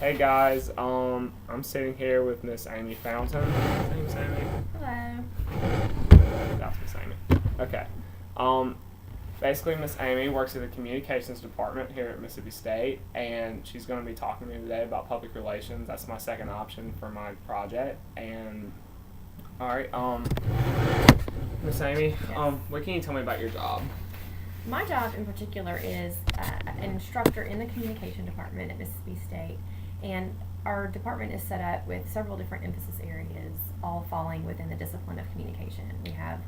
Hey guys, I'm sitting here with Miss Amy Fountain. Her name's Amy. Hello. That's Miss Amy. Okay. Um, Basically, Miss Amy works in the communications department here at Mississippi State, and she's going to be talking to me today about public relations. That's my second option for my project. And all right, Miss Amy, Yes. what can you tell me about your job? My job in particular is an instructor in the communication department at Mississippi State, and our department is set up with several different emphasis areas, all falling within the discipline of communication. We have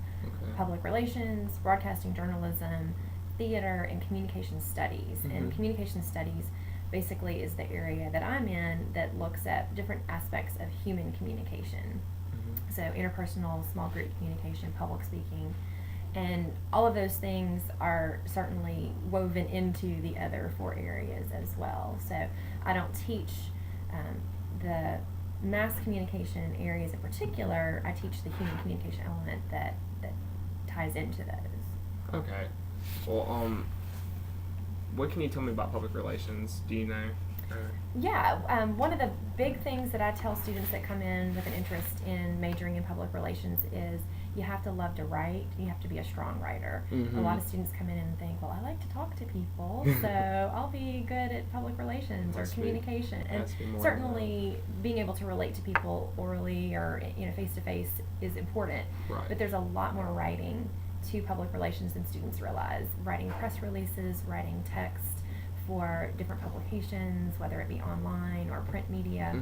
public relations, broadcasting journalism, theater, and communication studies. And communication studies basically is the area that I'm in that looks at different aspects of human communication. So interpersonal, small group communication, public speaking, and all of those things are certainly woven into the other four areas as well. So I don't teach the mass communication areas in particular. I teach the human communication element that ties into those. Okay. Well, what can you tell me about public relations? Do you know? Yeah, one of the big things that I tell students that come in with an interest in majoring in public relations is you have to love to write. You have to be a strong writer. A lot of students come in and think, well, I like to talk to people, so I'll be good at public relations or communication. And certainly being able to relate to people orally or face to face is important. Right. But there's a lot more writing to public relations than students realize. Writing press releases, writing text for different publications, whether it be online or print media.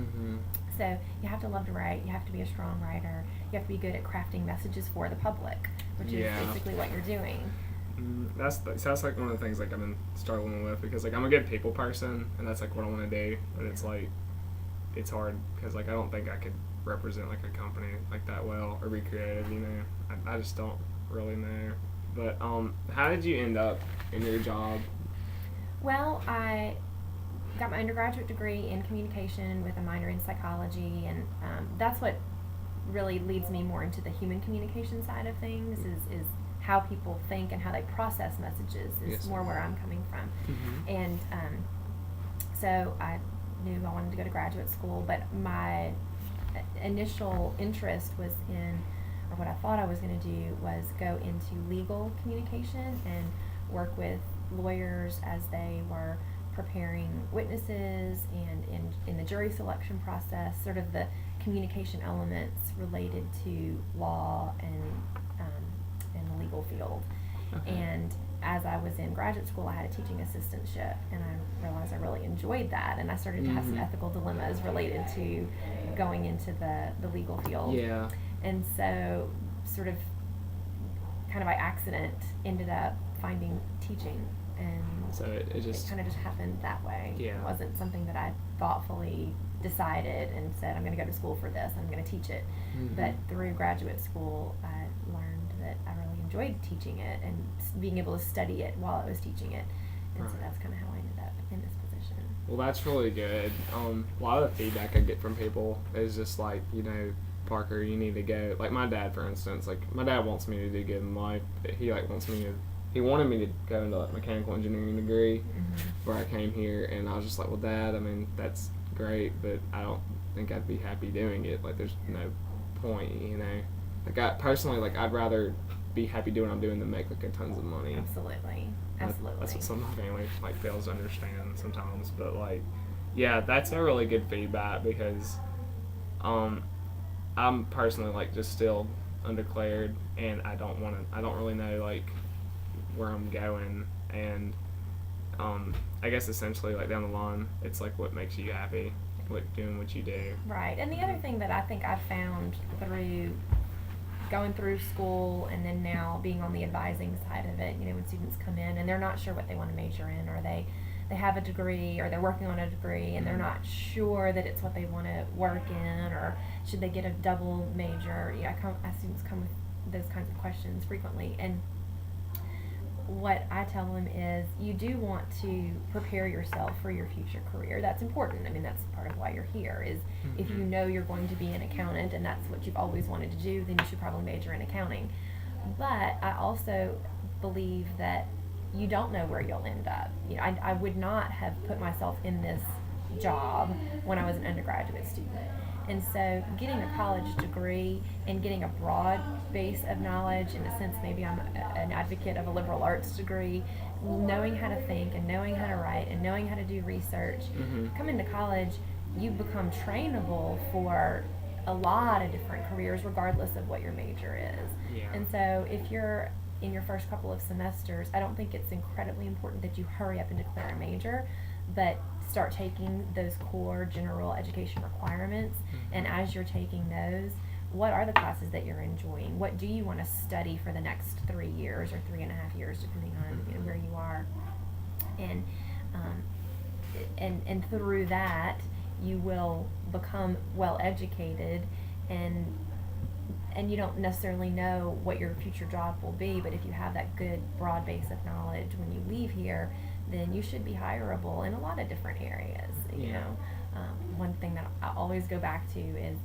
So you have to love to write, you have to be a strong writer, you have to be good at crafting messages for the public, which is basically what you're doing. That's like one of the things like I've been struggling with, because like I'm a good people person and that's like what I want to do, but it's like it's hard because like I don't think I could represent like a company like that well or be creative, I just don't really know. But how did you end up in your job? Well, I got my undergraduate degree in communication with a minor in psychology, and that's what really leads me more into the human communication side of things, is how people think and how they process messages is more where I'm coming from. And so I knew I wanted to go to graduate school, but my initial interest was in, or what I thought I was going to do was go into legal communication and work with lawyers as they were preparing witnesses and in the jury selection process, sort of the communication elements related to law and the legal field. And as I was in graduate school, I had a teaching assistantship, and I realized I really enjoyed that, and I started to have some ethical dilemmas related to going into the legal field. And so sort of kind of by accident ended up finding teaching, and so it kind of just happened that way. It wasn't something that I thoughtfully decided and said, I'm going to go to school for this, I'm going to teach it. But through graduate school, I learned that I really enjoyed teaching it and being able to study it while I was teaching it. And so that's kind of how I ended up in this position. Well, that's really good. A lot of the feedback I get from people is just like, Parker, you need to go. Like my dad, for instance, like my dad wants me to do good in life. He wanted me to go into like mechanical engineering degree where I came here, and I was just like, well, Dad, I mean, that's great, but I don't think I'd be happy doing it. Like there's no point, Like I personally, like I'd rather be happy doing what I'm doing than make like a tons of money. Absolutely. That's what some of my family like fails to understand sometimes. But like, yeah, that's a really good feedback, because I'm personally like just still undeclared, and I don't really know like where I'm going, and I guess essentially like down the line it's like what makes you happy, doing what you do. Right. And the other thing that I think I've found through going through school and then now being on the advising side of it, when students come in and they're not sure what they want to major in, or they have a degree or they're working on a degree and they're not sure that it's what they want to work in, or should they get a double major. Students come with those kinds of questions frequently, and what I tell them is you do want to prepare yourself for your future career. That's important. I mean, that's part of why you're here, is if you know you're going to be an accountant and that's what you've always wanted to do, then you should probably major in accounting. But I also believe that you don't know where you'll end up. I would not have put myself in this job when I was an undergraduate student. And so getting a college degree and getting a broad base of knowledge, in a sense, maybe I'm an advocate of a liberal arts degree, knowing how to think and knowing how to write and knowing how to do research. Coming to college, you become trainable for a lot of different careers regardless of what your major is. Yeah. And so if you're in your first couple of semesters, I don't think it's incredibly important that you hurry up and declare a major, but start taking those core general education requirements. And as you're taking those, what are the classes that you're enjoying? What do you want to study for the next 3 years or 3.5 years, depending on where you are? And through that, you will become well educated, and you don't necessarily know what your future job will be, but if you have that good broad base of knowledge when you leave here, then you should be hireable in a lot of different areas. You know, one thing that I always go back to is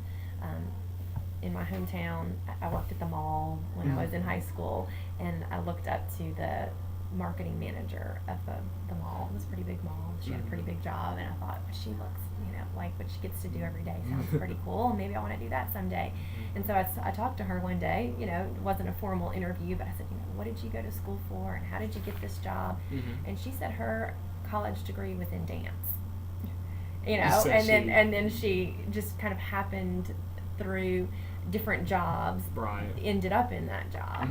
in my hometown, I worked at the mall when I was in high school, and I looked up to the marketing manager of the mall. It was a pretty big mall. She had a pretty big job, and I thought, she looks, like what she gets to do every day sounds pretty cool. Maybe I want to do that someday. And so I talked to her one day. It wasn't a formal interview, but I said, what did you go to school for, and how did you get this job? And she said her college degree was in dance. And then she just kind of happened through different jobs, ended up in that job.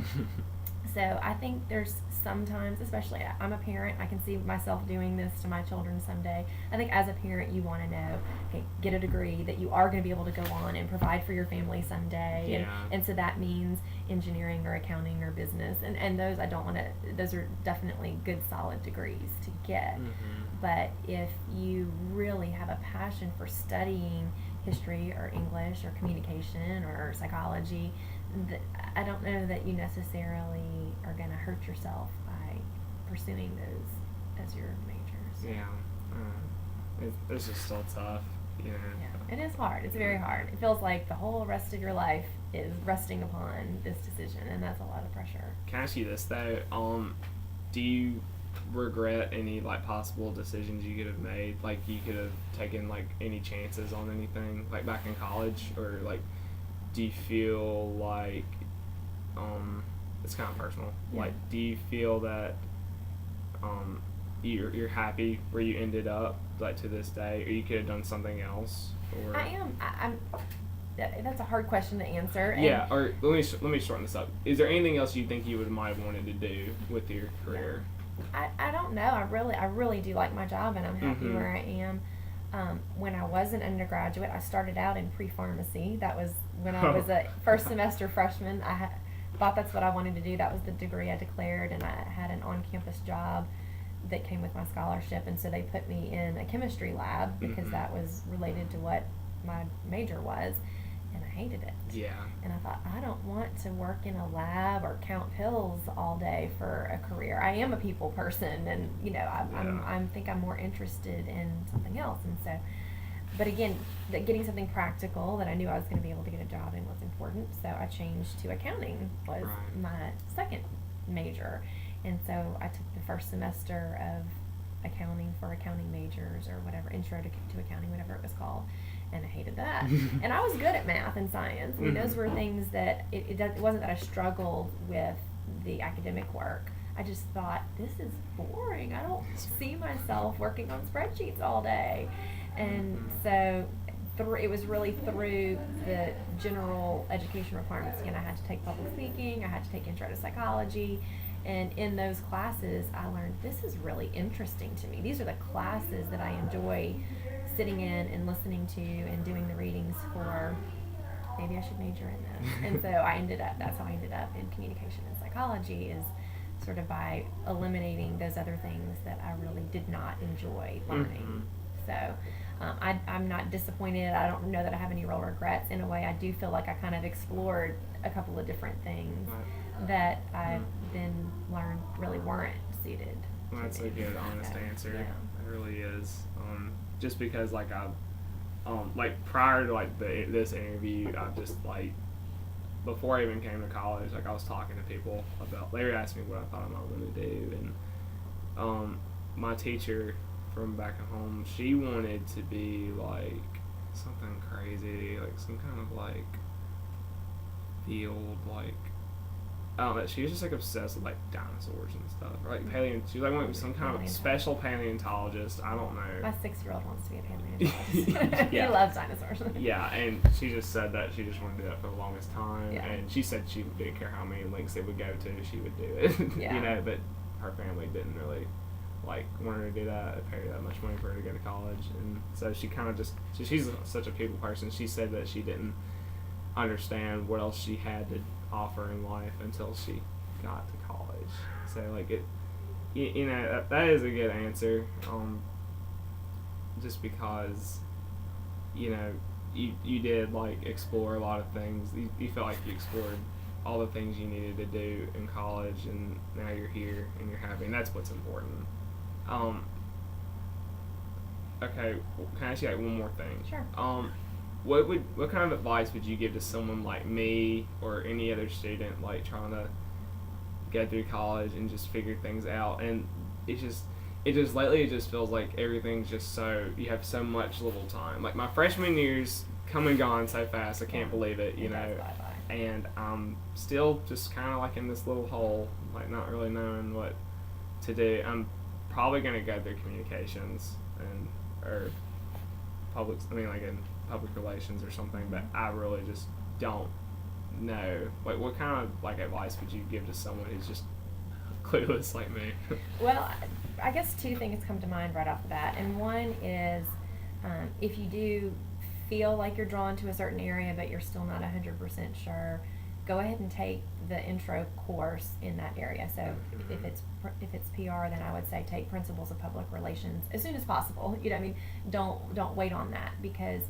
So I think there's sometimes, especially I'm a parent, I can see myself doing this to my children someday. I think as a parent, you want to know, okay, get a degree that you are going to be able to go on and provide for your family someday. And so that means engineering or accounting or business. And those those are definitely good, solid degrees to get. But if you really have a passion for studying history or English or communication or psychology, I don't know that you necessarily are going to hurt yourself by pursuing those as your majors. It's just still tough. Yeah, it is hard. It's very hard. It feels like the whole rest of your life is resting upon this decision, and that's a lot of pressure. Can I ask you this though? Do you regret any possible decisions you could have made? Like you could have taken any chances on anything back in college, or do you feel like it's kind of personal? Do you feel that you're happy where you ended up to this day, or you could have done something else? Or I'm that's a hard question to answer. Or let me shorten this up. Is there anything else you think you might have wanted to do with your career? I don't know. I really do like my job, and I'm happy where I am. When I was an undergraduate, I started out in pre-pharmacy. That was when I was a first semester freshman. I thought that's what I wanted to do. That was the degree I declared, and I had an on-campus job that came with my scholarship, and so they put me in a chemistry lab because that was related to what my major was, and I hated it. And I thought, I don't want to work in a lab or count pills all day for a career. I am a people person, and I think I'm more interested in something else. And so, but again, getting something practical that I knew I was going to be able to get a job in was important. So I changed to accounting was my second major, and so I took the first semester of accounting for accounting majors or whatever, intro to accounting, whatever it was called. And I hated that. And I was good at math and science. I mean, those were things that it wasn't that I struggled with the academic work. I just thought, this is boring. I don't see myself working on spreadsheets all day. And so it was really through the general education requirements. Again, I had to take public speaking. I had to take intro to psychology. And in those classes, I learned this is really interesting to me. These are the classes that I enjoy sitting in and listening to and doing the readings for. Maybe I should major in this. And so that's how I ended up in communication and psychology, is sort of by eliminating those other things that I really did not enjoy learning. So I'm not disappointed. I don't know that I have any real regrets. In a way, I do feel like I kind of explored a couple of different things that I then learned really weren't suited. Well, that's a good, honest answer. It really is. Just because prior to this interview, I just before I even came to college, I was talking to people about. They were asking me what I thought I might want to do, and my teacher from back at home, she wanted to be like something crazy, like some kind of like field, like I don't know. She was just like obsessed with like dinosaurs and stuff, or like She was like wanted to be some kind of special paleontologist. I don't know. My 6-year-old wants to be a paleontologist. He loves dinosaurs. Yeah, and she just said that she just wanted to do that for the longest time, and she said she didn't care how many links they would go to, she would do it. You know, but her family didn't really like want her to do that, pay her that much money for her to go to college, and so she kind of just she's such a people person. She said that she didn't understand what else she had to offer in life until she got to college. So like you know, that is a good answer, just because you know you did like explore a lot of things. You felt like you explored all the things you needed to do in college, and now you're here and you're happy, and that's what's important. Okay, can I ask you like one more thing? Sure. What kind of advice would you give to someone like me or any other student like trying to get through college and just figure things out? And it just lately it just feels like everything's just you have so much little time. Like my freshman year's come and gone so fast, I can't believe it, you know. And I'm still just kind of like in this little hole, like not really knowing what to do. I'm probably gonna go through communications or in public relations or something, but I really just don't know. Like, what kind of like advice would you give to someone who's just clueless like me? Well, I guess 2 things come to mind right off the bat, and one is if you do feel like you're drawn to a certain area but you're still not 100% sure, go ahead and take the intro course in that area. So if it's PR, then I would say take Principles of Public Relations as soon as possible. You know, I mean, don't wait on that, because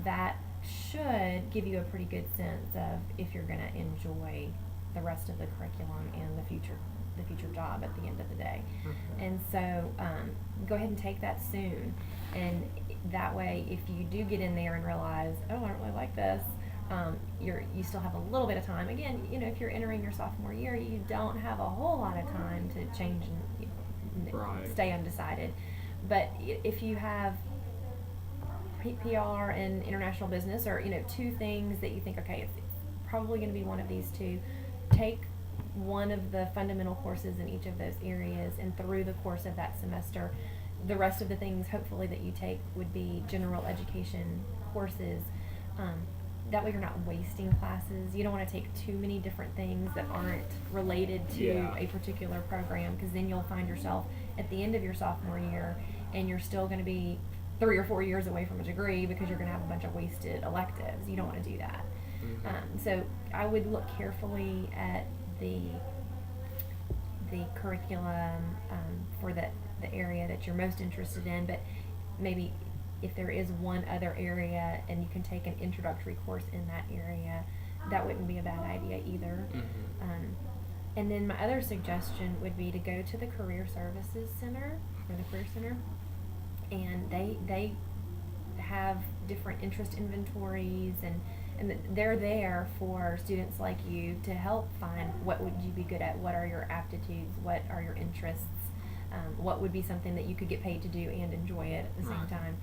that should give you a pretty good sense of if you're going to enjoy the rest of the curriculum and the future job at the end of the day. And so go ahead and take that soon, and that way if you do get in there and realize, oh, I don't really like this, you still have a little bit of time. Again, you know, if you're entering your sophomore year, you don't have a whole lot of time to change and stay undecided. But if you have PR and international business, or you know, 2 things that you think, okay, it's probably going to be one of these 2, take one of the fundamental courses in each of those areas, and through the course of that semester, the rest of the things hopefully that you take would be general education courses. That way you're not wasting classes. You don't want to take too many different things that aren't related to a particular program, because then you'll find yourself at the end of your sophomore year and you're still going to be 3 or 4 years away from a degree because you're going to have a bunch of wasted electives. You don't want to do that. So I would look carefully at the curriculum for the area that you're most interested in, but maybe if there is one other area and you can take an introductory course in that area, that wouldn't be a bad idea either. And then my other suggestion would be to go to the Career Services Center, or the Career Center, and they have different interest inventories, and they're there for students like you to help find what would you be good at, what are your aptitudes, what are your interests, what would be something that you could get paid to do and enjoy it at the same time.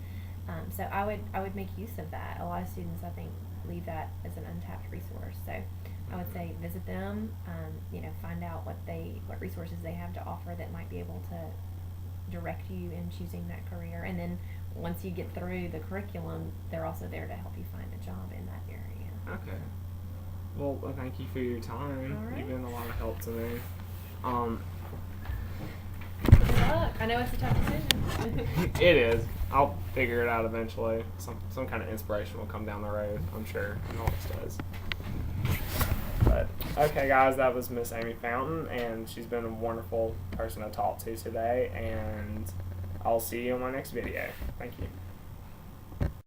So I would make use of that. A lot of students, I think, leave that as an untapped resource. So I would say visit them, you know, find out what resources they have to offer that might be able to direct you in choosing that career. And then once you get through the curriculum, they're also there to help you find a job in that area. Okay. Well, thank you for your time. All right. You've been a lot of help to me. Good luck. I know it's a tough decision. It is. I'll figure it out eventually. Some kind of inspiration will come down the road, I'm sure. It always does. But, okay, guys, that was Miss Amy Fountain, and she's been a wonderful person to talk to today, and I'll see you in my next video. Thank you.